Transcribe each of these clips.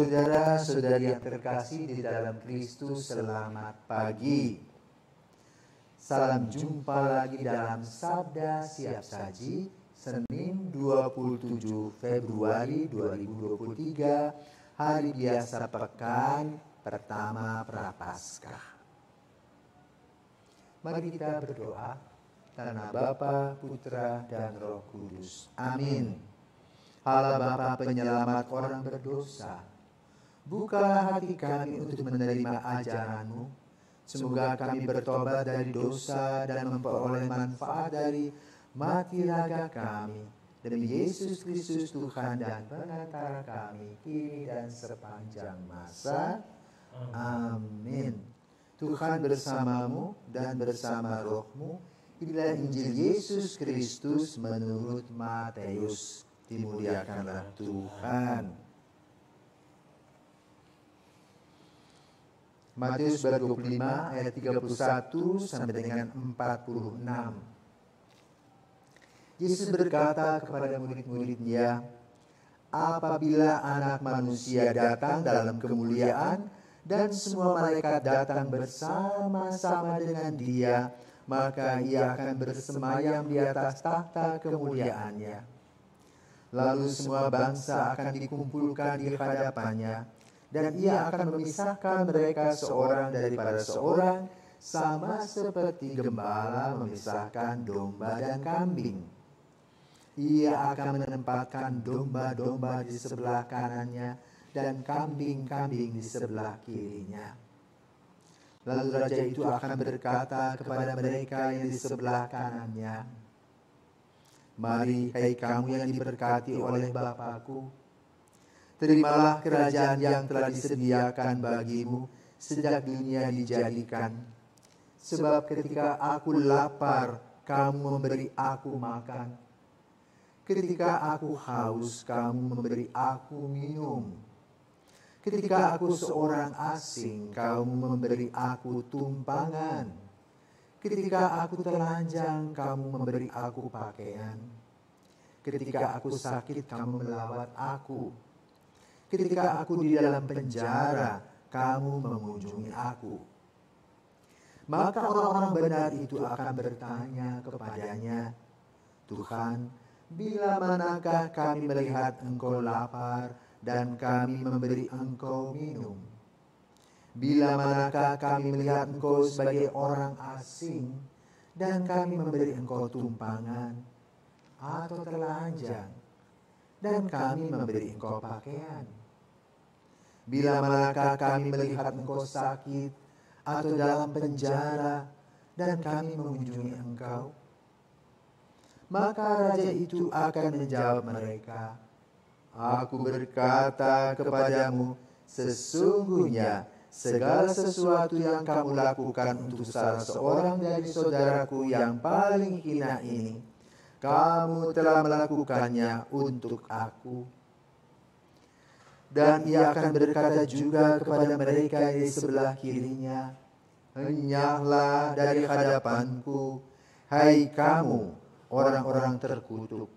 Saudara-saudari yang terkasih di dalam Kristus, selamat pagi. Salam jumpa lagi dalam Sabda Siap Saji, Senin 27 Februari 2023, hari biasa pekan pertama Prapaskah. Mari kita berdoa, karena Bapa, Putra, dan Roh Kudus. Amin. Allah Bapa penyelamat orang berdosa, bukalah hati kami untuk menerima ajaran-Mu. Semoga kami bertobat dari dosa dan memperoleh manfaat dari mati raga kami. Demi Yesus Kristus Tuhan dan Pengantara kami, kini dan sepanjang masa. Amin. Tuhan bersamamu dan bersama rohmu. Inilah Injil Yesus Kristus menurut Matius. Dimuliakanlah Tuhan. Matius bab 25 ayat 31 sampai dengan 46. Yesus berkata kepada murid-muridnya, apabila Anak Manusia datang dalam kemuliaan dan semua malaikat datang bersama-sama dengan Dia, maka Ia akan bersemayam di atas tahta kemuliaannya. Lalu semua bangsa akan dikumpulkan di hadapannya, dan Ia akan memisahkan mereka seorang daripada seorang, sama seperti gembala memisahkan domba dan kambing. Ia akan menempatkan domba-domba di sebelah kanannya dan kambing-kambing di sebelah kirinya. Lalu raja itu akan berkata kepada mereka yang di sebelah kanannya, mari, hai kamu yang diberkati oleh Bapa-Ku, terimalah kerajaan yang telah disediakan bagimu sejak dunia dijadikan. Sebab ketika aku lapar, kamu memberi aku makan. Ketika aku haus, kamu memberi aku minum. Ketika aku seorang asing, kamu memberi aku tumpangan. Ketika aku telanjang, kamu memberi aku pakaian. Ketika aku sakit, kamu melawat aku. Ketika aku di dalam penjara, kamu mengunjungi aku. Maka orang-orang benar itu akan bertanya kepadanya, Tuhan, bila manakah kami melihat Engkau lapar dan kami memberi Engkau minum? Bila manakah kami melihat Engkau sebagai orang asing dan kami memberi Engkau tumpangan atau telanjang dan kami memberi Engkau pakaian? Bila manakah kami melihat Engkau sakit atau dalam penjara dan kami mengunjungi Engkau? Maka raja itu akan menjawab mereka, aku berkata kepadamu, sesungguhnya segala sesuatu yang kamu lakukan untuk salah seorang dari saudaraku yang paling hina ini, kamu telah melakukannya untuk aku. Dan ia akan berkata juga kepada mereka di sebelah kirinya, enyahlah dari hadapanku, hai kamu orang-orang terkutuk.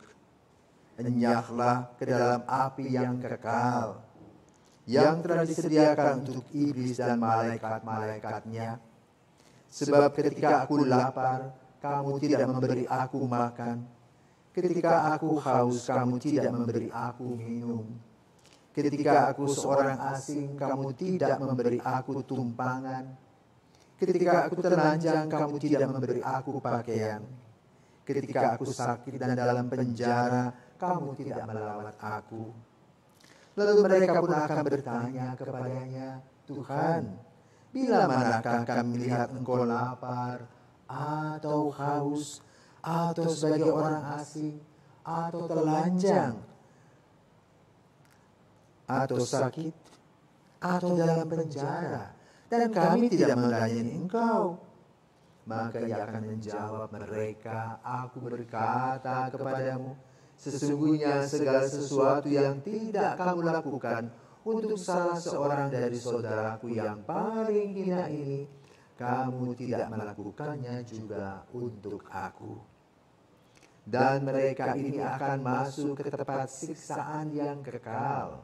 Enyahlah ke dalam api yang kekal, yang telah disediakan untuk iblis dan malaikat-malaikatnya. Sebab ketika aku lapar, kamu tidak memberi aku makan. Ketika aku haus, kamu tidak memberi aku minum. Ketika aku seorang asing, kamu tidak memberi aku tumpangan. Ketika aku telanjang, kamu tidak memberi aku pakaian. Ketika aku sakit dan dalam penjara, kamu tidak melawat aku. Lalu mereka pun akan bertanya kepadanya, Tuhan, bila manakah kami melihat Engkau lapar, atau haus, atau sebagai orang asing, atau telanjang, atau sakit, atau dalam penjara, dan kami tidak melayani Engkau? Maka ia akan menjawab mereka, aku berkata kepadamu, sesungguhnya segala sesuatu yang tidak kamu lakukan untuk salah seorang dari saudaraku yang paling hina ini, kamu tidak melakukannya juga untuk aku. Dan mereka ini akan masuk ke tempat siksaan yang kekal,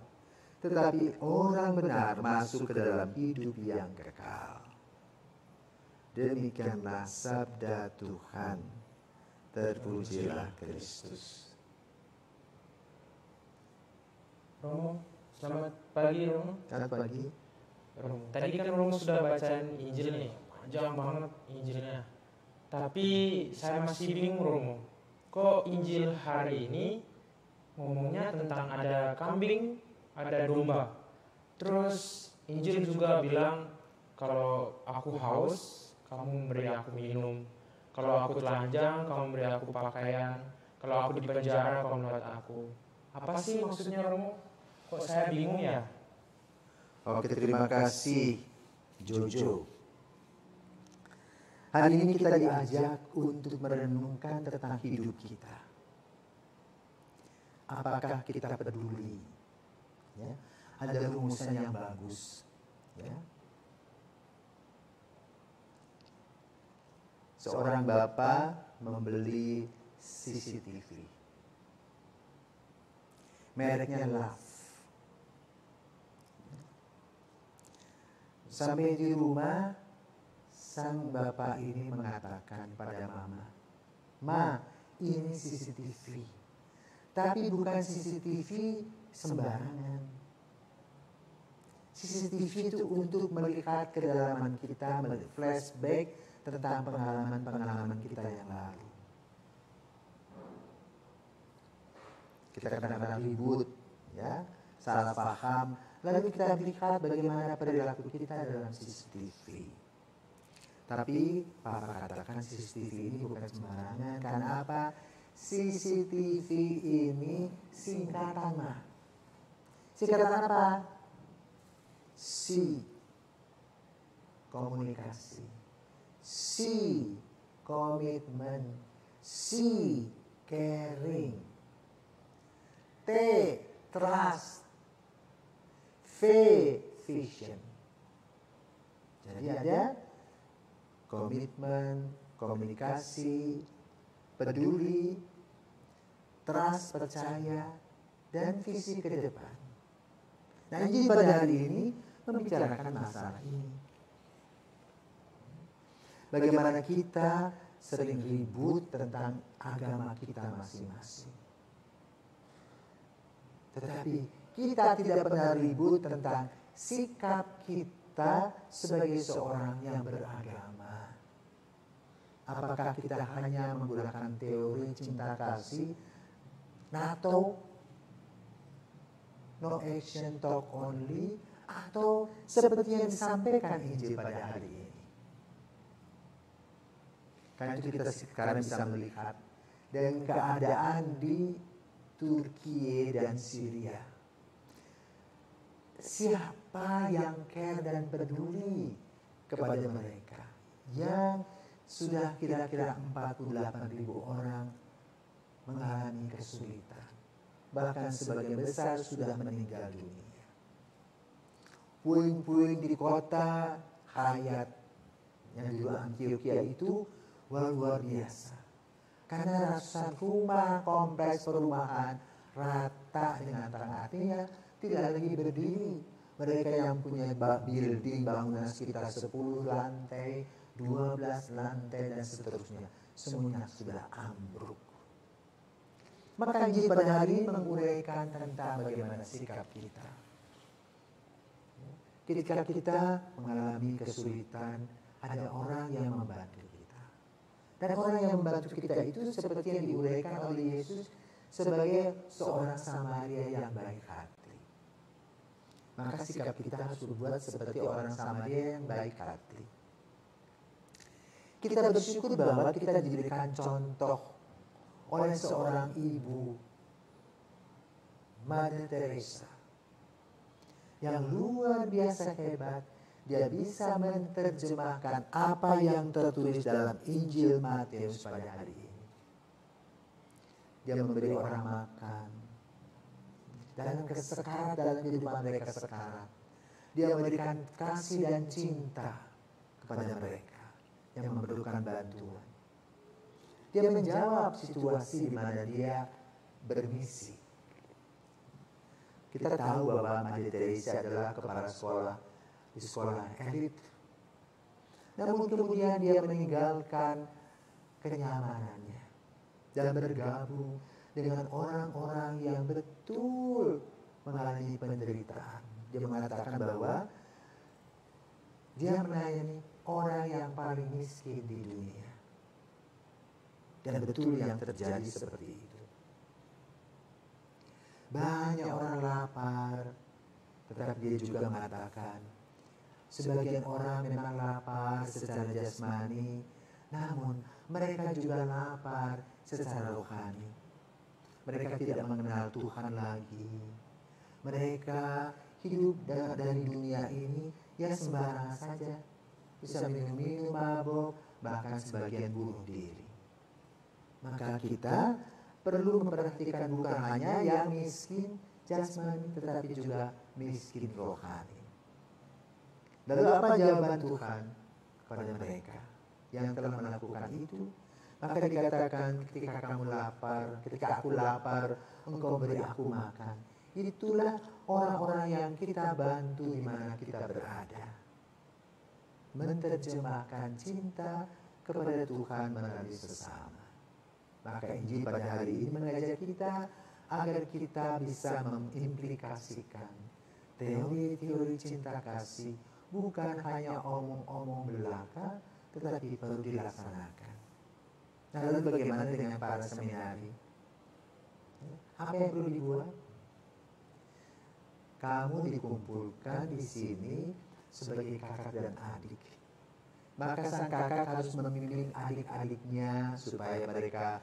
tetapi orang benar masuk ke dalam hidup yang kekal. Demikianlah sabda Tuhan. Terpujilah Kristus. Romo, selamat pagi Romo. Selamat pagi. Romo, tadi kan Romo sudah bacain Injil nih, panjang banget Injilnya. Tapi saya masih bingung Romo, kok Injil hari ini ngomongnya tentang ada kambing, ada domba. Terus Injil juga bilang kalau aku haus, kamu memberi aku minum. Kalau aku telanjang, kamu memberi aku pakaian. Kalau aku di penjara, kamu merawat aku. Apa sih maksudnya Romo? Kok saya bingung ya? Oke, terima kasih Jojo. Hari ini kita diajak untuk merenungkan tentang hidup kita. Apakah kita peduli? Ya, ada rumusan yang bagus. Ya. Seorang bapak membeli CCTV. Mereknya Love. Sampai di rumah, sang bapak ini mengatakan pada mama, "Ma, ini CCTV. Tapi bukan CCTV sembarangan. CCTV itu untuk melihat kedalaman kita, flashback tentang pengalaman-pengalaman kita yang lalu. Kita kadang-kadang ribut, ya, salah paham, lalu kita melihat bagaimana perilaku kita dalam CCTV. Tapi Papa katakan CCTV ini bukan sembarangan. Karena apa? CCTV ini singkatan, Ma. Singkatan apa? C, komunikasi. C, komitmen. C, caring. T, trust. V, vision. Jadi ada komitmen, komunikasi, peduli, trust, percaya, dan visi ke depan. Nah, Injil pada hari ini membicarakan masalah ini. Bagaimana kita sering ribut tentang agama kita masing-masing. Tetapi kita tidak pernah ribut tentang sikap kita sebagai seorang yang beragama. Apakah kita hanya menggunakan teori cinta kasih, NATO, no action talk only, atau seperti yang disampaikan Injil pada hari ini. Karena itu kita sekarang bisa melihat dengan keadaan di Turki dan Syria. Siapa yang care dan peduli kepada mereka yang sudah kira-kira 48.000 orang mengalami kesulitan. Bahkan sebagian besar sudah meninggal dunia. Puing-puing di kota Hayat yang di Antioquia itu luar biasa. Karena ratusan rumah, kompleks perumahan rata dengan tanah, artinya tidak lagi berdiri. Mereka yang punya building bangunan sekitar 10 lantai, 12 lantai dan seterusnya, semuanya sudah ambruk. Maka Injil pada hari ini menguraikan tentang bagaimana sikap kita. Ketika kita mengalami kesulitan, ada orang yang membantu kita. Dan orang yang membantu kita itu seperti yang diuraikan oleh Yesus sebagai seorang Samaria yang baik hati. Maka sikap kita harus berbuat seperti orang Samaria yang baik hati. Kita bersyukur bahwa kita diberikan contoh oleh seorang ibu, Mother Teresa, yang luar biasa hebat. Dia bisa menerjemahkan apa yang tertulis dalam Injil Matius pada hari ini. Dia memberi orang makan dalam kesekarat dalam kehidupan mereka sekarat. Dia memberikan kasih dan cinta kepada mereka yang memerlukan bantuan. Dia menjawab situasi di mana dia bermisi. Kita tahu bahwa Mother Teresa adalah kepala sekolah di sekolah elit. Namun kemudian dia meninggalkan kenyamanannya dan bergabung dengan orang-orang yang betul mengalami penderitaan. Dia mengatakan bahwa dia melayani orang yang paling miskin di dunia. Dan betul yang terjadi seperti itu. Banyak orang lapar, tetapi dia juga mengatakan, sebagian orang memang lapar secara jasmani, namun mereka juga lapar secara rohani. Mereka tidak mengenal Tuhan lagi. Mereka hidup dari dunia ini ya sembarangan saja. Bisa minum-minum, mabuk, bahkan sebagian bunuh diri. Maka kita perlu memperhatikan bukan hanya yang miskin jasmani, tetapi juga miskin rohani. Lalu apa jawaban Tuhan kepada mereka yang telah melakukan itu? Maka dikatakan, ketika kamu lapar, ketika aku lapar, engkau beri aku makan. Itulah orang-orang yang kita bantu di mana kita berada. Menerjemahkan cinta kepada Tuhan melalui sesama. Maka Injil pada hari ini mengajak kita agar kita bisa mengimplikasikan teori-teori cinta kasih bukan hanya omong-omong belaka, tetapi perlu dilaksanakan. Nah, lalu bagaimana dengan para seminari? Apa yang perlu dibuat? Kamu dikumpulkan di sini sebagai kakak dan adik. Maka sang kakak harus membimbing adik-adiknya supaya mereka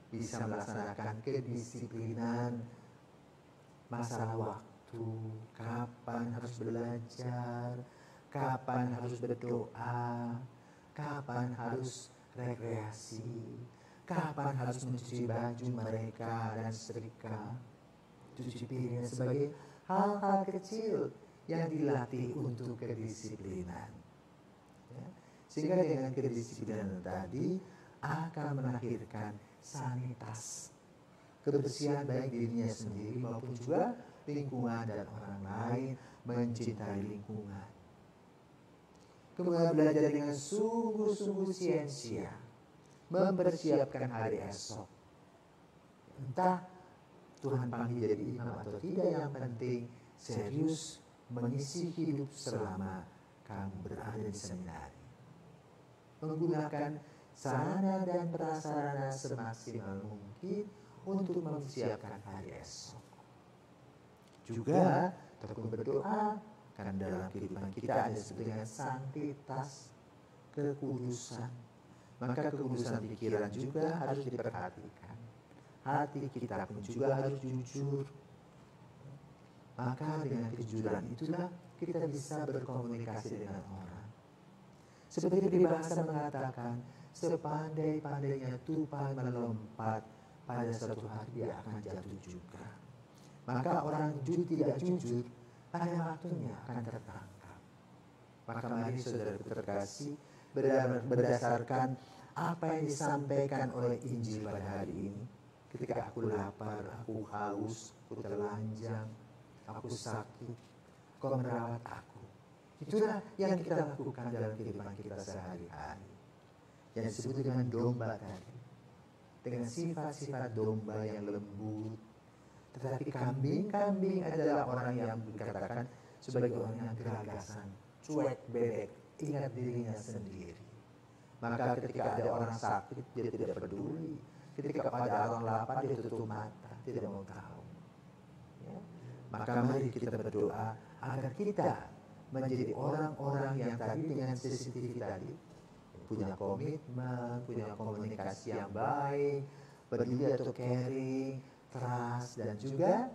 bisa melaksanakan kedisiplinan masalah waktu, kapan harus belajar, kapan harus berdoa, kapan harus rekreasi, kapan harus mencuci baju mereka dan setrika, cuci piring sebagai hal-hal kecil yang dilatih untuk kedisiplinan. Ya. Sehingga dengan kedisiplinan tadi akan melahirkan sanitas, kebersihan baik dirinya sendiri maupun juga lingkungan dan orang lain, mencintai lingkungan. Kemudian belajar dengan sungguh-sungguh siensia, mempersiapkan hari esok. Entah Tuhan panggil jadi imam atau tidak, yang penting serius mengisi hidup selama kamu berada di seminari. Menggunakan sarana dan prasarana semaksimal mungkin untuk mempersiapkan hari esok. Juga tekun berdoa, karena dalam kehidupan kita ada disebut dengan santitas, kekudusan. Maka kekudusan pikiran juga harus diperhatikan. Hati kita pun juga harus jujur. Maka dengan kejujuran itulah kita bisa berkomunikasi dengan orang. Seperti peribahasa mengatakan, sepandai-pandainya tupai melompat, pada suatu hari dia akan jatuh juga. Maka orang tidak jujur, pada waktunya akan tertangkap. Maka mari saudara terkasih, berdasarkan apa yang disampaikan oleh Injil pada hari ini. Ketika aku lapar, aku haus, aku telanjang, aku sakit, kau merawat aku. Itulah yang kita lakukan dalam kehidupan kita sehari-hari. Yang disebut dengan domba tadi. Dengan sifat-sifat domba yang lembut. Tetapi kambing adalah orang yang dikatakan sebagai orang yang geragasan, cuek, bebek, ingat dirinya sendiri. Maka ketika ada orang sakit, dia tidak peduli. Ketika ada orang lapar, dia tutup mata, tidak mau tahu. Ya. Maka mari kita berdoa agar kita menjadi orang-orang yang tadi dengan sensitivity tadi, punya komitmen, punya komunikasi yang baik, peduli atau caring, trust, dan juga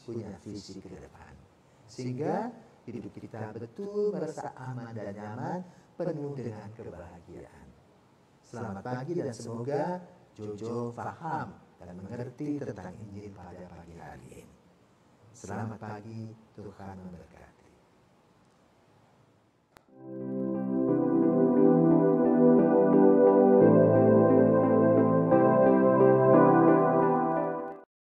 punya visi ke depan. Sehingga hidup kita betul merasa aman dan nyaman, penuh dengan kebahagiaan. Selamat pagi dan semoga Jojo paham dan mengerti tentang Injil pada pagi hari ini. Selamat pagi, Tuhan memberkati.